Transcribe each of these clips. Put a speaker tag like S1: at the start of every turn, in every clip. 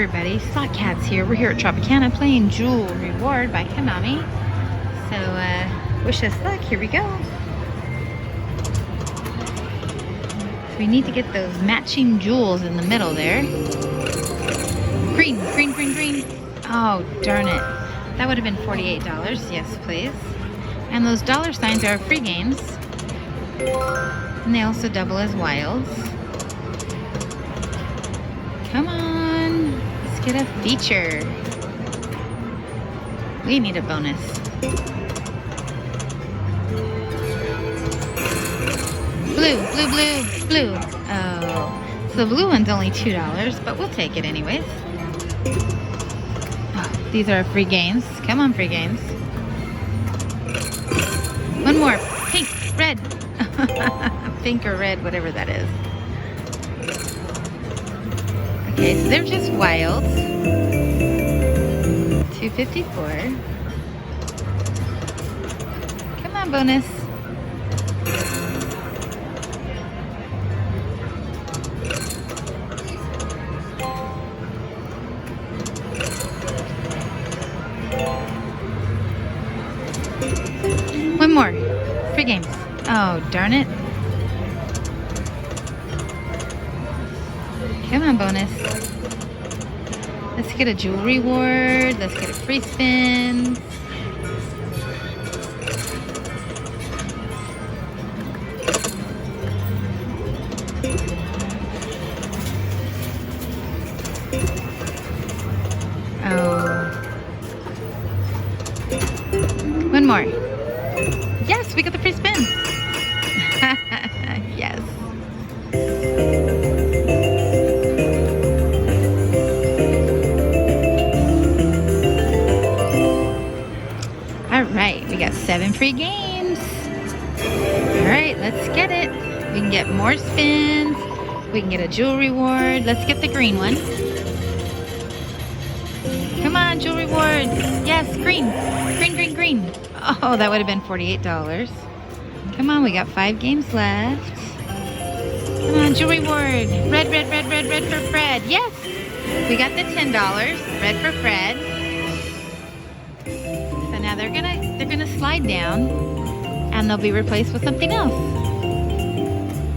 S1: everybody, Slot Cats here. We're here at Tropicana playing Jewel Reward by Konami. So, wish us luck. Here we go. So we need to get those matching jewels in the middle there. Green, green, green, green. Oh, darn it. That would have been $48. Yes, please. And those dollar signs are free games. And they also double as wilds. Come on, let's get a feature. We need a bonus. Blue, blue, blue, blue. Oh, so the blue one's only $2, but we'll take it anyways. Oh, these are free games. Come on, free games. One more. Pink, red. Pink or red, whatever that is. Okay, so they're just wilds. 254. Come on, bonus. One more. Free games. Oh, darn it. Come on, bonus. Let's get a jewel reward. Let's get a free spin. Oh. One more. Yes, we got the free spin. Yes. Alright, we got 7 free games. Alright, let's get it. We can get more spins. We can get a jewel reward. Let's get the green one. Come on, jewel reward. Yes, green. Green, green, green. Oh, that would have been $48. Come on, we got 5 games left. Come on, jewel reward. Red, red, red, red, red for Fred. Yes! We got the $10. Red for Fred. So now they're gonna slide down and they'll be replaced with something else.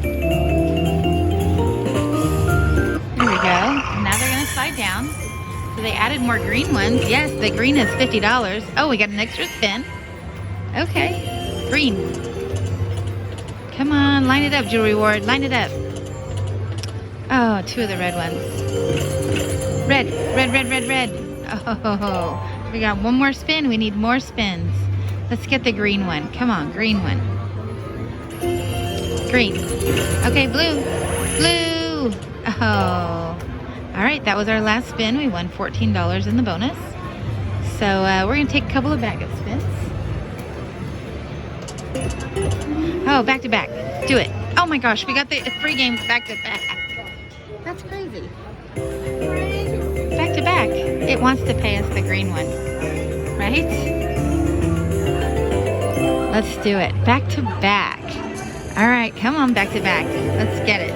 S1: There we go. Now they're gonna slide down. So they added more green ones. Yes, the green is $50. Oh, we got an extra spin. Okay, green. Come on, line it up, jewel reward. Line it up. Oh, 2 of the red ones. Red, red, red, red, red. Oh, we got one more spin. We need more spins. Let's get the green one. Come on, green one. Green. Okay, blue. Blue. Oh. All right, that was our last spin. We won $14 in the bonus. So we're going to take a couple of backup spins. Oh, back to back. Do it. Oh my gosh, we got the free games back to back. That's crazy. Back to back. It wants to pay us the green one. Right? Let's do it. Back to back. All right, come on, back to back. Let's get it.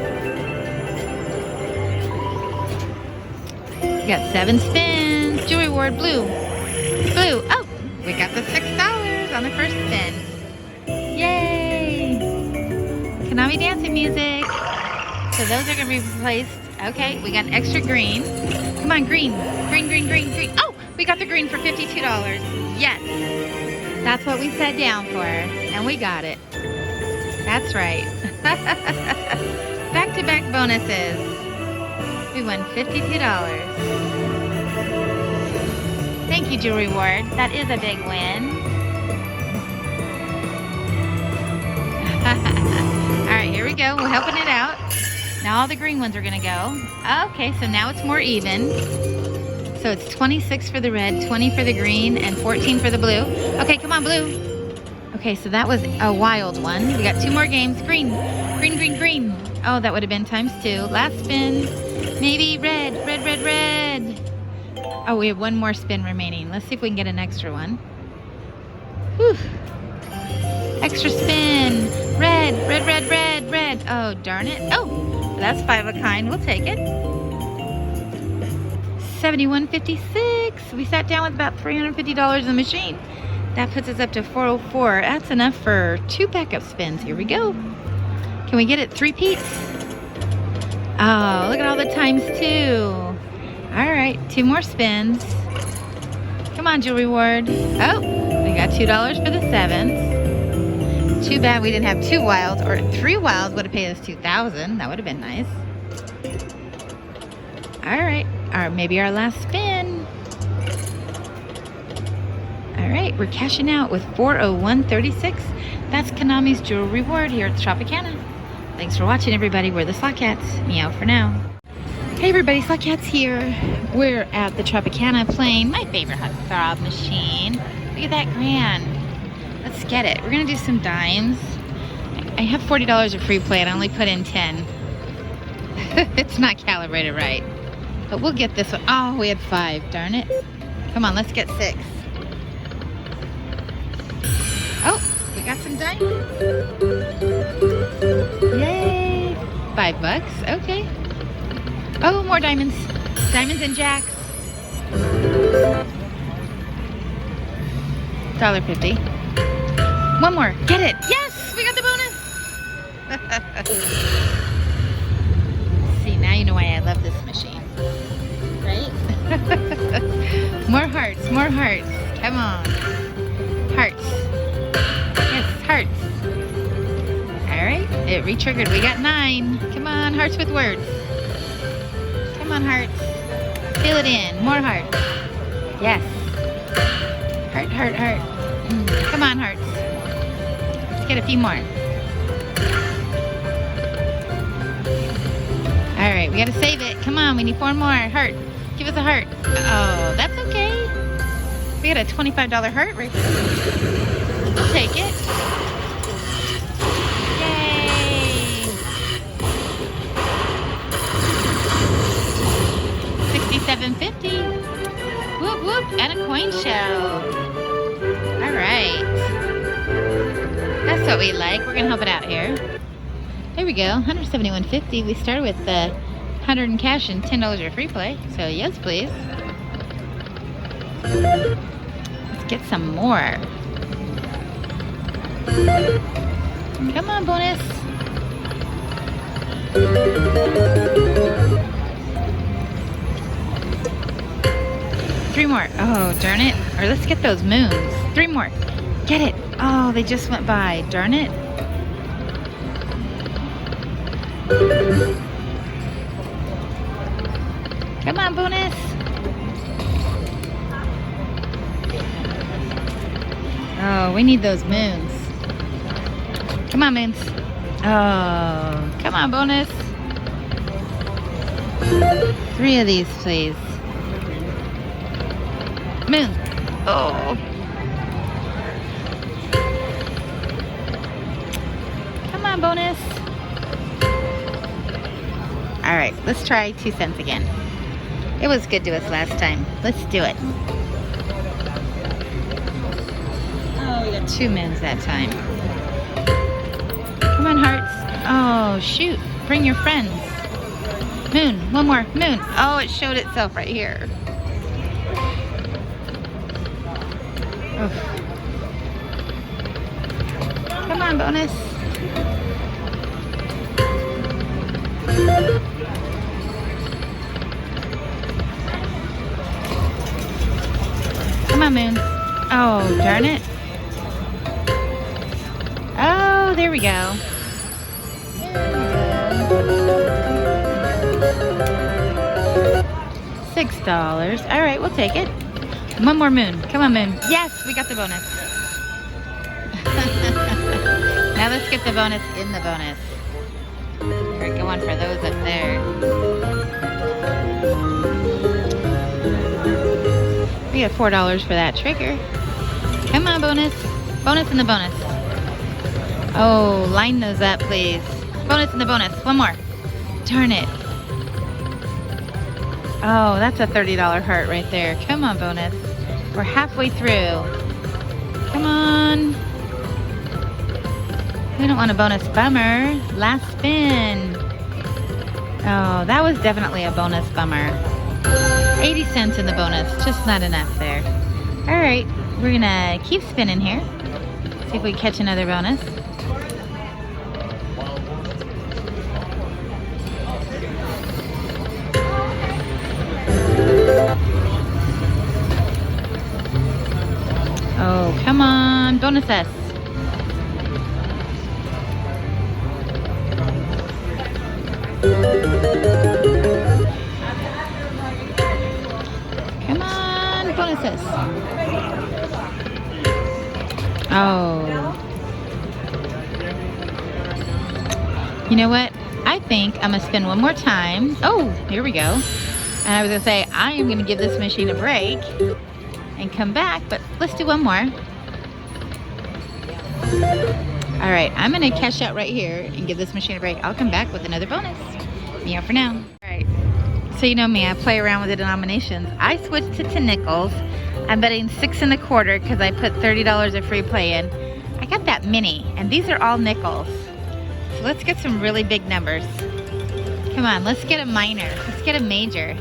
S1: We got 7 spins. Jewel reward, blue. Blue. Oh, we got the $6 on the first spin. Yay! Konami dancing music. So those are going to be replaced. Okay, we got an extra green. Come on, green. Green, green, green, green. Oh, we got the green for $52. Yes. That's what we sat down for. And we got it. That's right. Back-to-back bonuses. We won $52. Thank you, Jewel Reward. That is a big win. Alright, here we go. We're helping it out. Now all the green ones are going to go. Okay, so now it's more even. So it's 26 for the red, 20 for the green, and 14 for the blue. Okay, come on, blue. Okay, so that was a wild one. We got 2 more games. Green, green, green, green. Oh, that would have been ×2. Last spin. Maybe red, red, red, red. Oh, we have 1 more spin remaining. Let's see if we can get an extra one. Whew. Extra spin. Red, red, red, red, red. Oh, darn it. Oh, that's 5 of a kind. We'll take it. 171.56. We sat down with about $350 in the machine. That puts us up to 404. That's enough for 2 backup spins. Here we go. Can we get it 3 peats? Oh, look at all the times 2. All right, 2 more spins. Come on, jewelry reward. Oh, we got $2 for the 7s. Too bad we didn't have 2 wilds, or 3 wilds would have paid us $2,000. That would have been nice. All right, or maybe our last spin. All right, we're cashing out with 401.36. That's Konami's jewelry reward here at Tropicana. Thanks for watching, everybody. We're the Slot Cats. Meow for now. Hey everybody, Slot Cats here. We're at the Tropicana playing my favorite Throb machine. Look at that grand. Let's get it. We're gonna do some dimes. I have $40 of free play and I only put in 10. It's not calibrated right. But we'll get this one. Oh, we had 5, darn it. Come on, let's get 6. Oh, we got some diamonds. Yay! $5, okay. Oh, more diamonds. Diamonds and jacks. $1.50. One more. Get it. Yes! We got the bonus! See, now you know why I love this machine. Right? More hearts. More hearts. Come on. Hearts. Yes, hearts. Alright. It re-triggered. We got 9. Come on, hearts with words. Come on, hearts. Fill it in. More hearts. Yes. Heart, heart, heart. Come on, hearts. Let's get a few more. Alright, we gotta save it. Come on, we need 4 more. Heart. Give us a heart. Oh, that's okay. We got a $25 heart right there. We'll take it. $67.50. Whoop whoop, and a coin shell. All right. That's what we like. We're gonna help it out here. There we go, $171.50. We started with 100 in cash and $10 of free play. So yes, please. Let's get some more. Come on, bonus. Three more. Oh, darn it. Or let's get those moons. 3 more. Get it. Oh, they just went by. Darn it. Come on, bonus. Oh, we need those moons. Come on, moons. Oh, come on, bonus. 3 of these, please. Moon. Oh. Come on, bonus. All right, let's try 2 cents again. It was good to us last time. Let's do it. Oh, we got 2 moons that time. Come on, hearts. Oh, shoot. Bring your friends. Moon. 1 more. Moon. Oh, it showed itself right here. Oh. Come on, bonus. Come on, moon. Oh, darn it. Oh, there we go. $6. All right, we'll take it. 1 more moon. Come on, moon. Yes, we got the bonus. Now let's get the bonus in the bonus. We're going for those up there. We got $4 for that trigger. Come on, bonus. Bonus in the bonus. Oh, line those up, please. Bonus in the bonus. 1 more. Darn it. Oh, that's a $30 heart right there. Come on, bonus. We're halfway through. Come on. We don't want a bonus bummer. Last spin. Oh, that was definitely a bonus bummer. 80 cents in the bonus, just not enough there. All right, we're gonna keep spinning here. See if we catch another bonus. Oh, come on, bonus us. Come on, bonus us. Oh. You know what? I think I'm gonna spin one more time. Oh, here we go. And I was gonna say, I am gonna give this machine a break and come back, but let's do one more. All right, I'm gonna cash out right here and give this machine a break. I'll come back with another bonus. Meow for now. All right, so you know me, I play around with the denominations. I switched to nickels. I'm betting 6 1/4 because I put $30 of free play in. I got that mini, and these are all nickels. So let's get some really big numbers. Come on, let's get a minor. Let's get a major.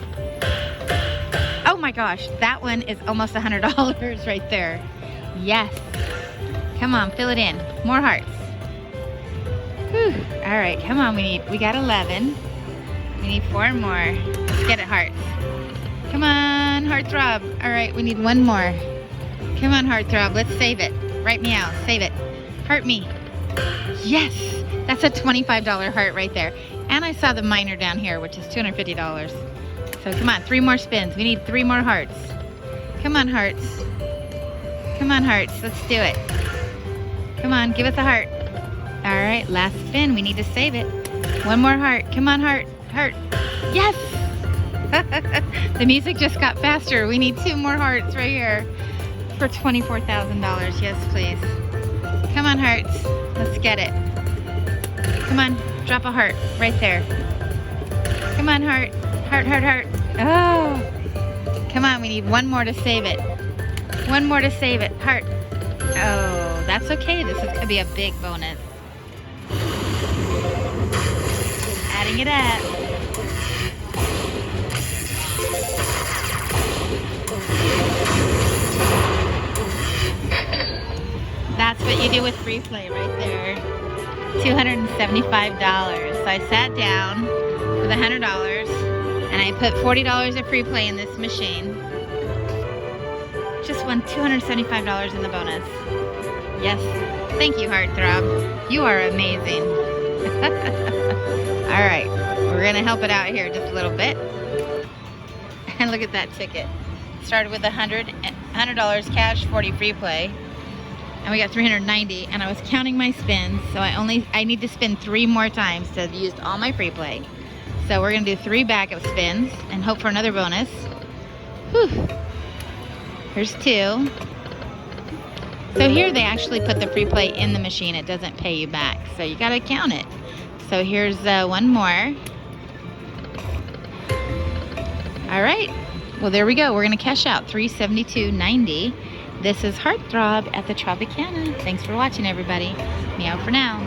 S1: Oh my gosh, that one is almost $100 right there. Yes. Come on, fill it in. More hearts. Whew. All right, come on, we got 11. We need 4 more. Let's get it, hearts. Come on, heartthrob. All right, we need 1 more. Come on, heartthrob, let's save it. Write me out, save it. Heart me. Yes, that's a $25 heart right there. And I saw the minor down here, which is $250. So come on, 3 more spins. We need 3 more hearts. Come on, hearts. Come on, hearts, let's do it. Come on, give us a heart. All right, last spin, we need to save it. 1 more heart, come on, heart, heart. Yes! The music just got faster. We need 2 more hearts right here for $24,000. Yes, please. Come on, hearts. Let's get it. Come on, drop a heart right there. Come on, heart. Heart, heart, heart. Oh. Come on, we need 1 more to save it. 1 more to save it. Heart. Oh, that's okay. This is going to be a big bonus. Adding it up. That's what you do with free play right there. $275. So I sat down with $100 and I put $40 of free play in this machine. Just won $275 in the bonus. Yes. Thank you, Heartthrob. You are amazing. All right. We're going to help it out here just a little bit. And look at that ticket. Started with $100 cash, 40 free play. And we got 390, and I was counting my spins, so I need to spin 3 more times to have used all my free play. So we're gonna do 3 backup spins and hope for another bonus. Whew. Here's 2. So here they actually put the free play in the machine. It doesn't pay you back, so you gotta count it. So here's 1 more. All right, well there we go. We're gonna cash out $372.90. This is Heartthrob at the Tropicana. Thanks for watching, everybody. Meow for now.